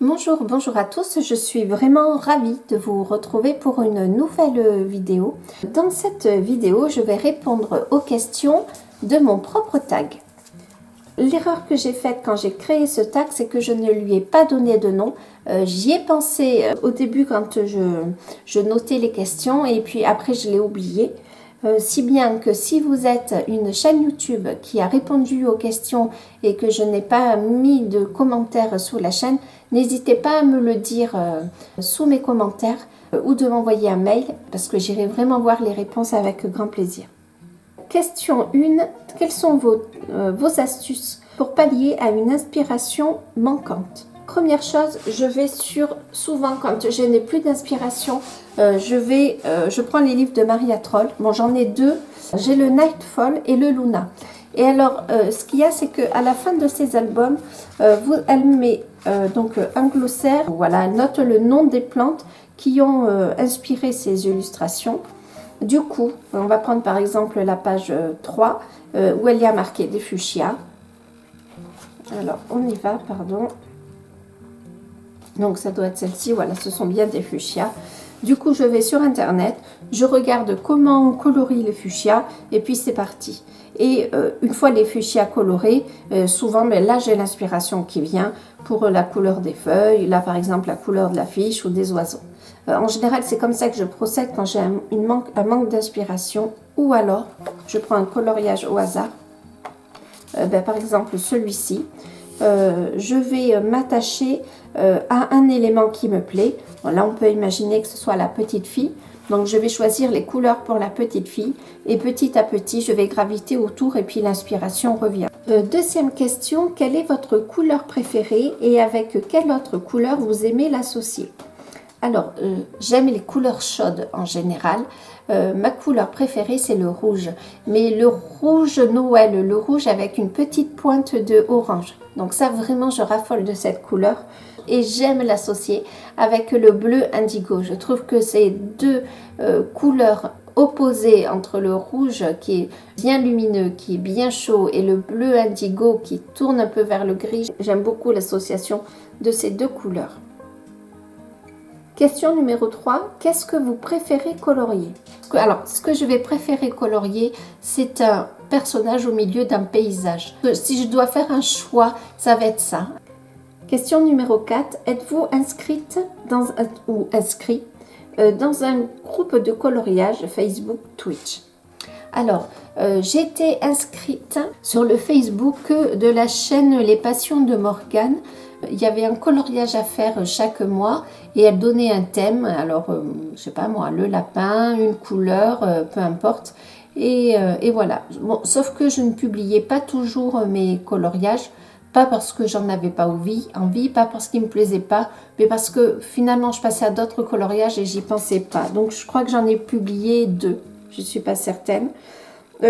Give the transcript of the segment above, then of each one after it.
Bonjour à tous, je suis vraiment ravie de vous retrouver pour une nouvelle vidéo. Dans cette vidéo, je vais répondre aux questions de mon propre tag. L'erreur que j'ai faite quand j'ai créé ce tag, c'est que je ne lui ai pas donné de nom. J'y ai pensé au début quand je notais les questions et puis après je l'ai oublié. Si bien que si vous êtes une chaîne YouTube qui a répondu aux questions et que je n'ai pas mis de commentaires sous la chaîne, n'hésitez pas à me le dire sous mes commentaires ou de m'envoyer un mail parce que j'irai vraiment voir les réponses avec grand plaisir. Question 1. Quelles sont vos astuces pour pallier à une inspiration manquante? Première chose, je vais souvent quand je n'ai plus d'inspiration, je prends les livres de Maria Troll. Bon, j'en ai deux. J'ai le Nightfall et le Luna. Et alors, ce qu'il y a, c'est qu'à la fin de ces albums, elle met donc un glossaire. Voilà, elle note le nom des plantes qui ont inspiré ces illustrations. Du coup, on va prendre par exemple la page 3 où elle y a marqué des fuchsias. Alors, on y va, pardon. Donc, ça doit être celle-ci. Voilà, ce sont bien des fuchsias. Du coup, je vais sur Internet, je regarde comment on colorie les fuchsias et puis c'est parti. Et une fois les fuchsias colorés, souvent, mais là, j'ai l'inspiration qui vient pour la couleur des feuilles. Là, par exemple, la couleur de l'affiche ou des oiseaux. En général, c'est comme ça que je procède quand j'ai un manque d'inspiration. Ou alors, je prends un coloriage au hasard. Par exemple, celui-ci. Je vais m'attacher à un élément qui me plaît. Bon, là, on peut imaginer que ce soit la petite fille. Donc, je vais choisir les couleurs pour la petite fille. Et petit à petit, je vais graviter autour et puis l'inspiration revient. Deuxième question, quelle est votre couleur préférée et avec quelle autre couleur vous aimez l'associer? Alors, j'aime les couleurs chaudes en général. Ma couleur préférée, c'est le rouge. Mais le rouge Noël, le rouge avec une petite pointe de orange. Donc ça, vraiment, je raffole de cette couleur. Et j'aime l'associer avec le bleu indigo. Je trouve que ces deux couleurs opposées entre le rouge qui est bien lumineux, qui est bien chaud, et le bleu indigo qui tourne un peu vers le gris. J'aime beaucoup l'association de ces deux couleurs. Question numéro 3, qu'est-ce que vous préférez colorier? Alors, ce que je vais préférer colorier, c'est un personnage au milieu d'un paysage. Si je dois faire un choix, ça va être ça. Question numéro 4, êtes-vous inscrite inscrit dans un groupe de coloriage Facebook, Twitch? Alors, j'étais inscrite sur le Facebook de la chaîne Les Passions de Morgane. Il y avait un coloriage à faire chaque mois et elle donnait un thème. Alors, je sais pas moi, le lapin, une couleur, peu importe. Et voilà. Bon, sauf que je ne publiais pas toujours mes coloriages. Pas parce que j'en avais pas envie, pas parce qu'ils me plaisaient pas, mais parce que finalement je passais à d'autres coloriages et j'y pensais pas. Donc je crois que j'en ai publié 2. Je suis pas certaine.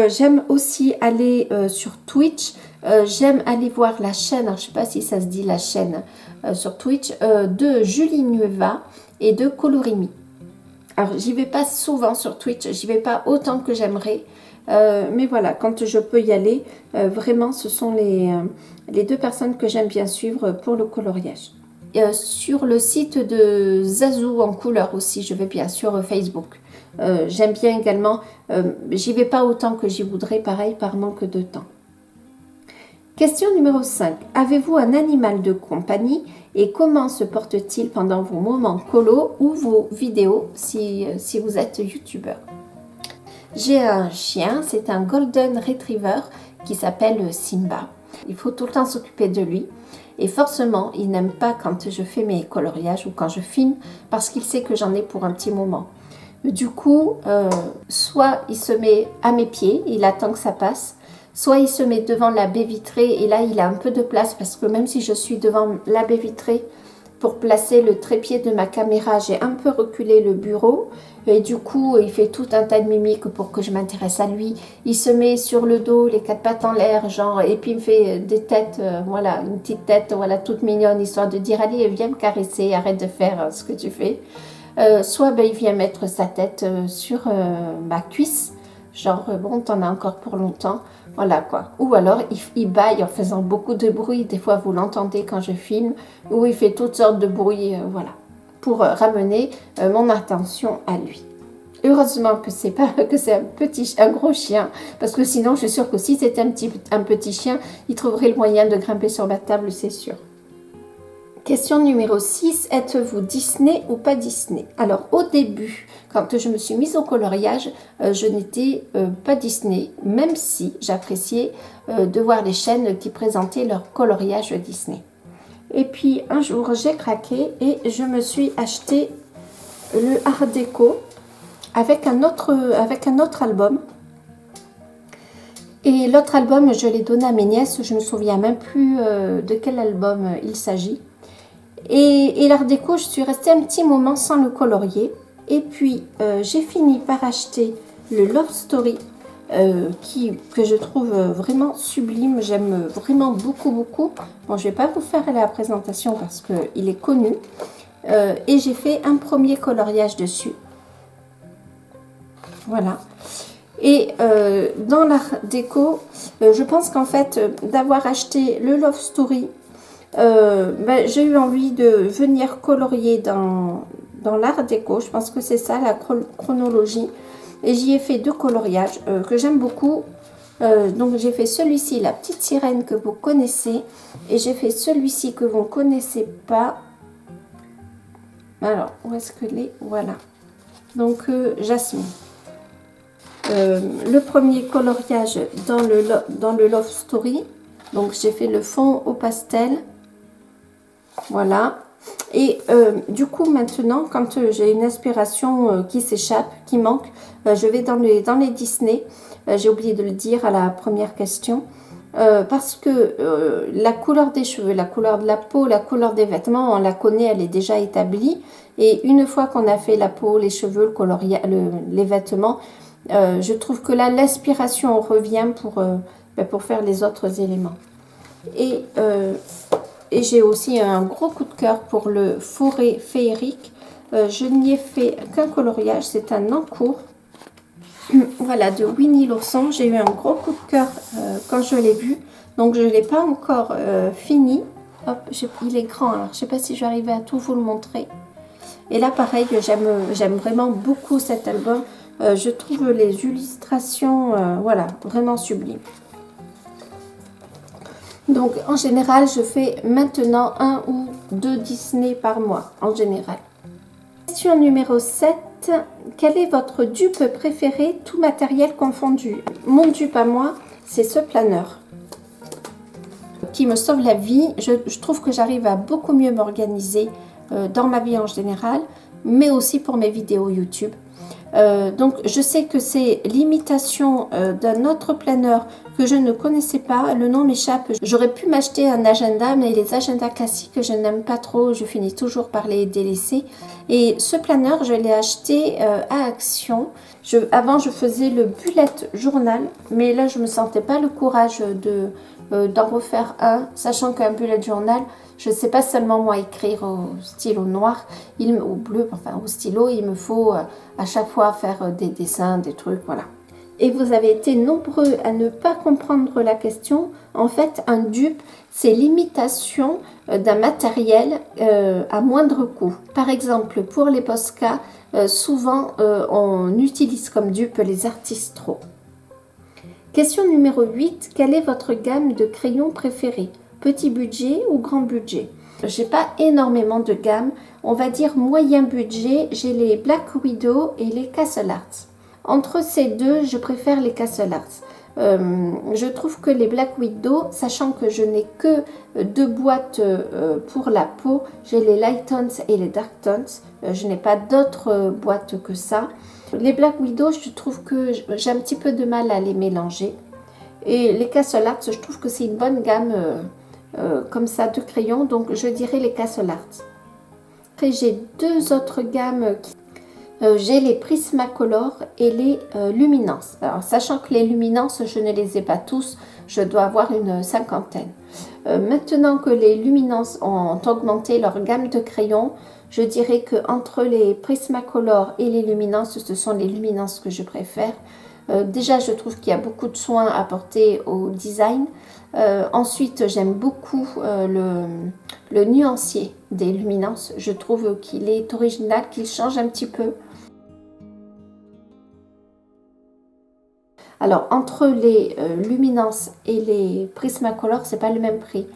J'aime aussi aller sur Twitch. J'aime aller voir la chaîne, alors je ne sais pas si ça se dit la chaîne sur Twitch, de Julie Nueva et de Colorimi. Alors j'y vais pas souvent sur Twitch, j'y vais pas autant que j'aimerais. Mais voilà, quand je peux y aller, vraiment ce sont les deux personnes que j'aime bien suivre pour le coloriage. Sur le site de Zazou en couleur aussi, je vais bien sur Facebook. J'aime bien également, j'y vais pas autant que j'y voudrais, pareil, par manque de temps. Question numéro 5. Avez-vous un animal de compagnie et comment se porte-t-il pendant vos moments colo ou vos vidéos si vous êtes youtubeur? J'ai un chien, c'est un Golden Retriever qui s'appelle Simba. Il faut tout le temps s'occuper de lui. Et forcément, il n'aime pas quand je fais mes coloriages ou quand je filme parce qu'il sait que j'en ai pour un petit moment. Du coup, soit il se met à mes pieds, il attend que ça passe, soit il se met devant la baie vitrée et là, il a un peu de place parce que même si je suis devant la baie vitrée, pour placer le trépied de ma caméra, j'ai un peu reculé le bureau et du coup, il fait tout un tas de mimiques pour que je m'intéresse à lui. Il se met sur le dos, les 4 pattes en l'air, genre, et puis il me fait des têtes, voilà, une petite tête, voilà, toute mignonne, histoire de dire, allez, viens me caresser, arrête de faire ce que tu fais. Soit il vient mettre sa tête sur ma cuisse, genre, bon, t'en as encore pour longtemps. Voilà quoi. Ou alors il bâille en faisant beaucoup de bruit. Des fois vous l'entendez quand je filme. Ou il fait toutes sortes de bruits. Voilà. Pour ramener mon attention à lui. Heureusement que c'est pas que c'est un gros chien, parce que sinon je suis sûre que si c'était un petit chien, il trouverait le moyen de grimper sur ma table, c'est sûr. Question numéro 6, êtes-vous Disney ou pas Disney? Alors au début, quand je me suis mise au coloriage, je n'étais pas Disney, même si j'appréciais de voir les chaînes qui présentaient leur coloriage Disney. Et puis un jour j'ai craqué et je me suis acheté le Art Déco avec un autre album. Et l'autre album, je l'ai donné à mes nièces, je ne me souviens même plus de quel album il s'agit. Et l'Art Déco, je suis restée un petit moment sans le colorier. Et puis, j'ai fini par acheter le Love Story, que je trouve vraiment sublime. J'aime vraiment beaucoup, beaucoup. Bon, je ne vais pas vous faire la présentation parce qu'il est connu. Et j'ai fait un premier coloriage dessus. Voilà. Et dans l'Art Déco, je pense qu'en fait, d'avoir acheté le Love Story, j'ai eu envie de venir colorier dans l'Art Déco. Je pense que c'est ça la chronologie. Et j'y ai fait 2 coloriages que j'aime beaucoup. Donc j'ai fait celui-ci, la petite sirène que vous connaissez. Et j'ai fait celui-ci que vous ne connaissez pas. Alors, où est-ce que les... Voilà. Donc, Jasmine. Le premier coloriage dans le Love Story. Donc, j'ai fait le fond au pastel. Voilà. Et du coup, maintenant, quand j'ai une inspiration qui s'échappe, qui manque, je vais dans les Disney. J'ai oublié de le dire à la première question. Parce que la couleur des cheveux, la couleur de la peau, la couleur des vêtements, on la connaît, elle est déjà établie. Et une fois qu'on a fait la peau, les cheveux, les vêtements, je trouve que là, l'inspiration revient pour faire les autres éléments. Et j'ai aussi un gros coup de cœur pour le forêt féerique. Je n'y ai fait qu'un coloriage, c'est un encours. Voilà, de Winnie l'ourson. J'ai eu un gros coup de cœur quand je l'ai vu. Donc, je ne l'ai pas encore fini. Hop, il est grand, alors je ne sais pas si je vais arriver à tout vous le montrer. Et là, pareil, j'aime vraiment beaucoup cet album. Je trouve les illustrations, voilà, vraiment sublimes. Donc, en général, je fais maintenant 1 ou 2 Disney par mois, en général. Question numéro 7. Quel est votre dupe préféré, tout matériel confondu? Mon dupe à moi, c'est ce planeur qui me sauve la vie. Je trouve que j'arrive à beaucoup mieux m'organiser dans ma vie en général, mais aussi pour mes vidéos YouTube. Donc je sais que c'est l'imitation d'un autre planeur que je ne connaissais pas, le nom m'échappe. J'aurais pu m'acheter un agenda, mais les agendas classiques je n'aime pas trop, je finis toujours par les délaisser. Et ce planeur je l'ai acheté à Action. Avant je faisais le bullet journal, mais là je me sentais pas le courage d'en refaire un, sachant qu'un bullet journal, je ne sais pas seulement moi écrire au stylo noir, au bleu, enfin au stylo, il me faut à chaque fois faire des dessins, des trucs, voilà. Et vous avez été nombreux à ne pas comprendre la question. En fait, un dupe, c'est l'imitation d'un matériel à moindre coût. Par exemple, pour les Posca, souvent on utilise comme dupe les Artistro. Question numéro 8. Quelle est votre gamme de crayons préférée? Petit budget ou grand budget? J'ai pas énormément de gamme. On va dire moyen budget. J'ai les Black Widow et les Castle Arts. Entre ces deux, je préfère les Castle Arts. Je trouve que les Black Widow, sachant que je n'ai que 2 boîtes pour la peau, j'ai les Light Tones et les Dark Tones. Je n'ai pas d'autres boîtes que ça. Les Black Widow, je trouve que j'ai un petit peu de mal à les mélanger. Et les Castle Arts, je trouve que c'est une bonne gamme comme ça de crayons, donc je dirais les Castle Arts. Après, j'ai 2 autres gammes. J'ai les Prismacolor et les Luminance. Alors, sachant que les Luminance, je ne les ai pas tous, je dois avoir une 50aine. Maintenant que les Luminance ont augmenté leur gamme de crayons, je dirais que entre les Prismacolor et les Luminance, ce sont les Luminance que je préfère. Déjà, je trouve qu'il y a beaucoup de soins apportés au design. Ensuite, j'aime beaucoup le nuancier des luminances. Je trouve qu'il est original, qu'il change un petit peu. Alors, entre les luminances et les Prismacolor, c'est pas le même prix.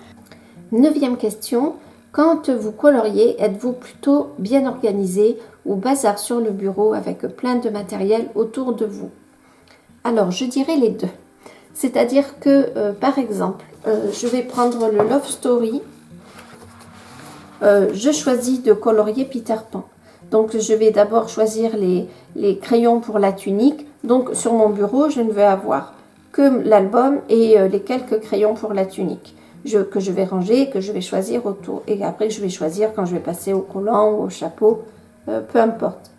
9e question. Quand vous coloriez, êtes-vous plutôt bien organisé ou bazar sur le bureau avec plein de matériel autour de vous? Alors, je dirais les deux. C'est-à-dire que, par exemple, je vais prendre le Love Story. Je choisis de colorier Peter Pan. Donc, je vais d'abord choisir les crayons pour la tunique. Donc, sur mon bureau, je ne vais avoir que l'album et les quelques crayons pour la tunique que je vais ranger, que je vais choisir autour. Et après, je vais choisir quand je vais passer au collant ou au chapeau, peu importe.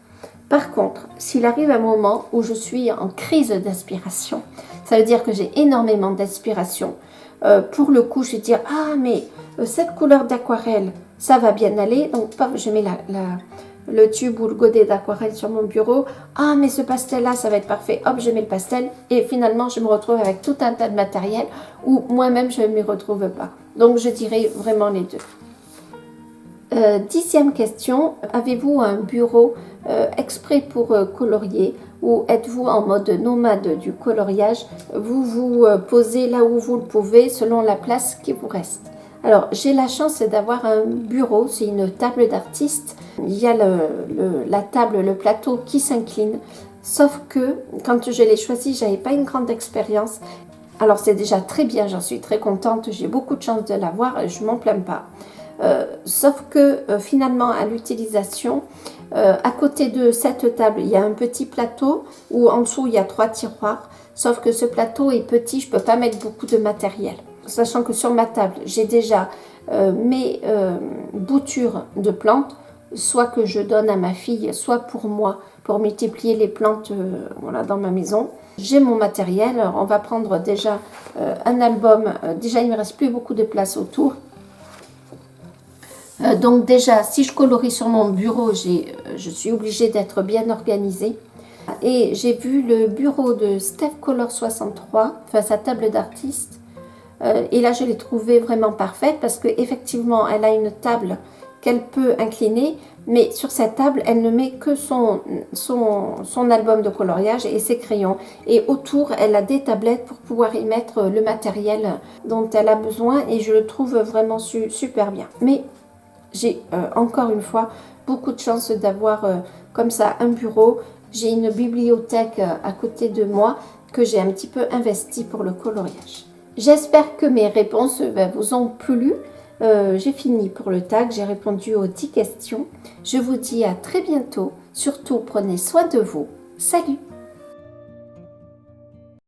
Par contre, s'il arrive un moment où je suis en crise d'inspiration, ça veut dire que j'ai énormément d'inspiration. Pour le coup, je vais dire, ah, mais cette couleur d'aquarelle, ça va bien aller. Donc, paf, je mets le tube ou le godet d'aquarelle sur mon bureau. Ah, mais ce pastel-là, ça va être parfait. Hop, je mets le pastel. Et finalement, je me retrouve avec tout un tas de matériel où moi-même, je ne m'y retrouve pas. Donc, je dirais vraiment les deux. 10e question. Avez-vous un bureau exprès pour colorier ou êtes-vous en mode nomade du coloriage? Vous vous posez là où vous le pouvez selon la place qui vous reste. Alors, j'ai la chance d'avoir un bureau, c'est une table d'artiste. Il y a la table, le plateau qui s'incline. Sauf que quand je l'ai choisi, je n'avais pas une grande expérience. Alors, c'est déjà très bien, j'en suis très contente. J'ai beaucoup de chance de l'avoir et je ne m'en plains pas. Sauf que finalement, à l'utilisation, à côté de cette table, il y a un petit plateau où en dessous, il y a 3 tiroirs. Sauf que ce plateau est petit, je ne peux pas mettre beaucoup de matériel. Sachant que sur ma table, j'ai déjà mes boutures de plantes, soit que je donne à ma fille, soit pour moi, pour multiplier les plantes voilà, dans ma maison. J'ai mon matériel, alors on va prendre déjà un album. Déjà, il ne me reste plus beaucoup de place autour. Donc déjà, si je colorie sur mon bureau, je suis obligée d'être bien organisée. Et j'ai vu le bureau de Steph Color 63, enfin sa table d'artiste. Et là, je l'ai trouvée vraiment parfaite parce qu'effectivement, elle a une table qu'elle peut incliner, mais sur cette table, elle ne met que son album de coloriage et ses crayons. Et autour, elle a des tablettes pour pouvoir y mettre le matériel dont elle a besoin et je le trouve vraiment super bien. Mais j'ai encore une fois beaucoup de chance d'avoir comme ça un bureau. J'ai une bibliothèque à côté de moi que j'ai un petit peu investie pour le coloriage. J'espère que mes réponses vous ont plu. J'ai fini pour le tag, j'ai répondu aux 10 questions. Je vous dis à très bientôt. Surtout, prenez soin de vous. Salut!